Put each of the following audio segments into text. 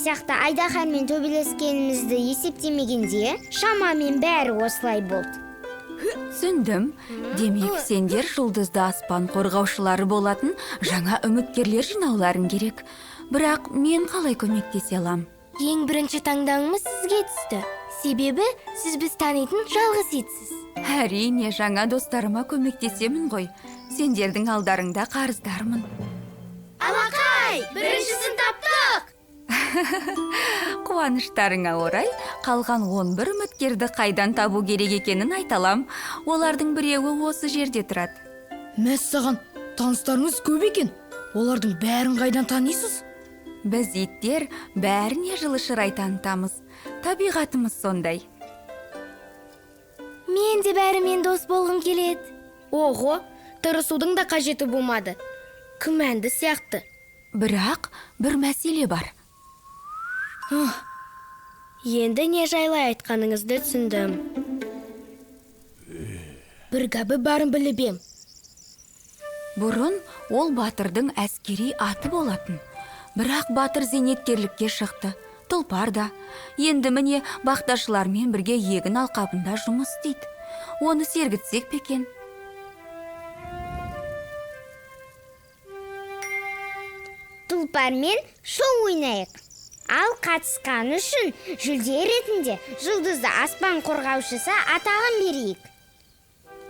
сияқты Айдахармен төбелескенімізді есептемегенде, шамамен бәрі осылай болды. Түсіндім. Демек, сендер жұлдызды аспан қорғаушылары болатын жаңа үміткерлер жинауларың керек. Бірақ мен қалай көмектесе алам? Ең бірінші таңдауыңыз сізге түсті. Себебі сіз біз танитын жалғыз итсіз. Әрине, жаңа достарыма көмектесемін ғой. Сендердің алдарыңда қарыздармын. Алақай, біріншісін таптық! Қуаныштарыңа орай, қалған 11 үміткерді қайдан табу керек екенін айталам. Олардың біреуі осы жерде тұрады. Мәссаған, таныстарыңыз көп екен. Олардың бәрін қайдан танисыз? Біз иттер бәріне жылы шырай танытамыз. Табиғатымыз сондай. Мен де бәрімен дос болғым келеді. Ого, тырысудың да қажеті болмады. Күмәнді сияқты. Бірақ бір мәселе бар. Енді не жайлы айтқаныңызды түсіндім. Бір гәбі барын біліп ем. Бұрын ол батырдың әскери аты болатын. Бірақ батыр зейнеткерлікке шықты. Тұлпар да. Енді міне бақташылармен бірге егін алқабында жұмыс істейді. Оны сергітсек пе екен? Тұлпармен шоу ойнайық. Ал қатысқан үшін жүлде ретінде жұлдызды аспан қорғаушысы атағын берейік.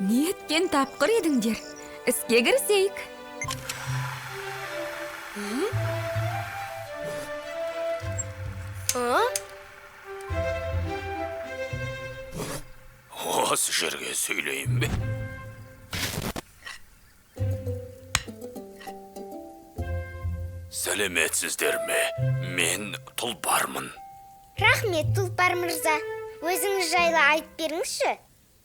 Неткен тапқыр едіңдер. Іске кірісейік. Осы жерге сөйлейін бе? Сәлеметсіздер ме? Мен Тұлпармын. Рахмет, Тұлпар мырза. Өзіңіз жайлы айтып беріңізші.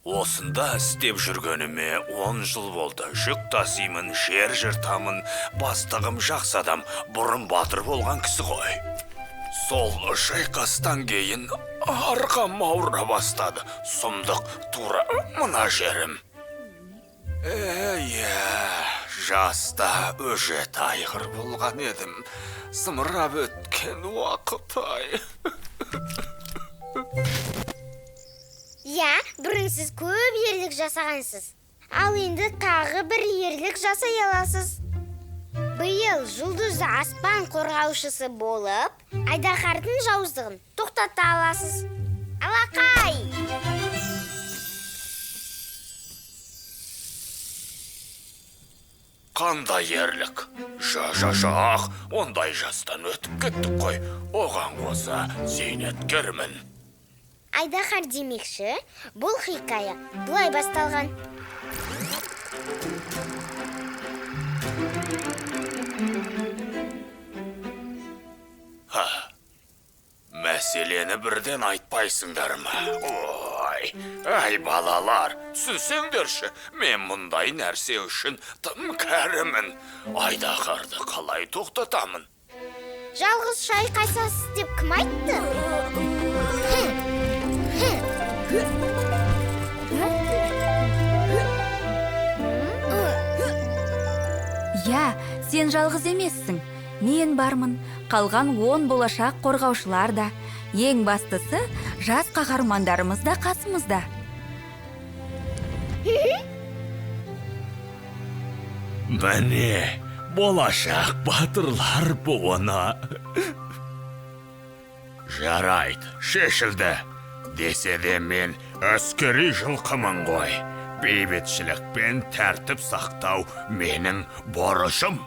Осында істеп жүргеніме 10 жыл болды. Жүк тасимын, жер жыртамын. Бастығым жақсы адам, бұрын батыр болған кісі ғой. Сол шайқастан кейін арқам ауыра бастады. Сұмдық тура мына жерім. Жаста өжет айғыр болған едім. Сымырап өткен уақыт-ай. Я, бұрын сіз көп ерлік жасағансыз. Ал енді тағы бір ерлік жасай аласыз. Биыл жұлдызды аспан қорғаушысы болып, Айдахардың жауыздығын тоқтата аласыз. Алақай! Қандай ерлік? Жақ, ондай жастан өтіп кеттік қой. Оған қоса зейнеткермін. Айдахар демекші, бұл хикая бұлай басталған. Мәселені бірден айтпайсыңдар ма? Ой, ай балалар, түсінсеңдерші, мен мұндай нәрсе үшін тым кәрімін. Айдахарды қалай тоқтатамын? Жалғыз шайқасасыз деп кім айтты? Я, сен жалғыз емессің. Мен бармын. Қалған 10 болашақ қорғаушылар да. Ең бастысы, жас қаһармандарымыз да қасымызда. Міне, болашақ батырлар буыны. Жарайды, шешілді. Десе де мен әскери жылқымын ғой. Бейбітшілік пен тәртіп сақтау менің борышым.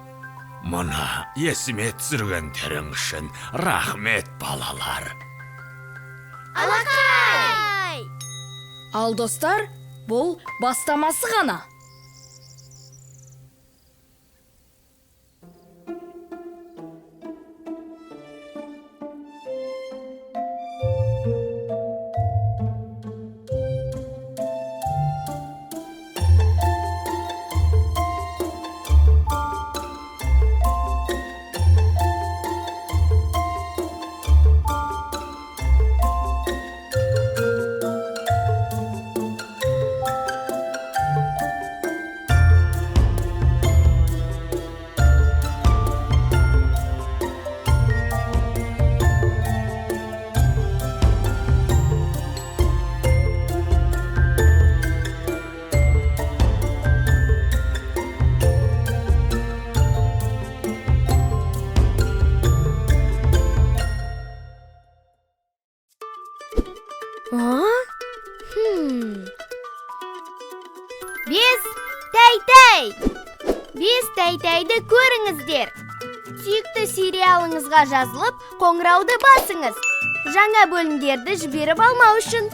Мұна есіме түсіргендерің үшін рахмет, балалар. Алақай! Ал достар, бұл бастамасы ғана. Бес тәй-тәй! Бес тәй-тәйді көріңіздер. Сүйікті сериалыңызға жазылып, қоңырауды басыңыз. Жаңа бөлімдерді жіберіп алмау үшін.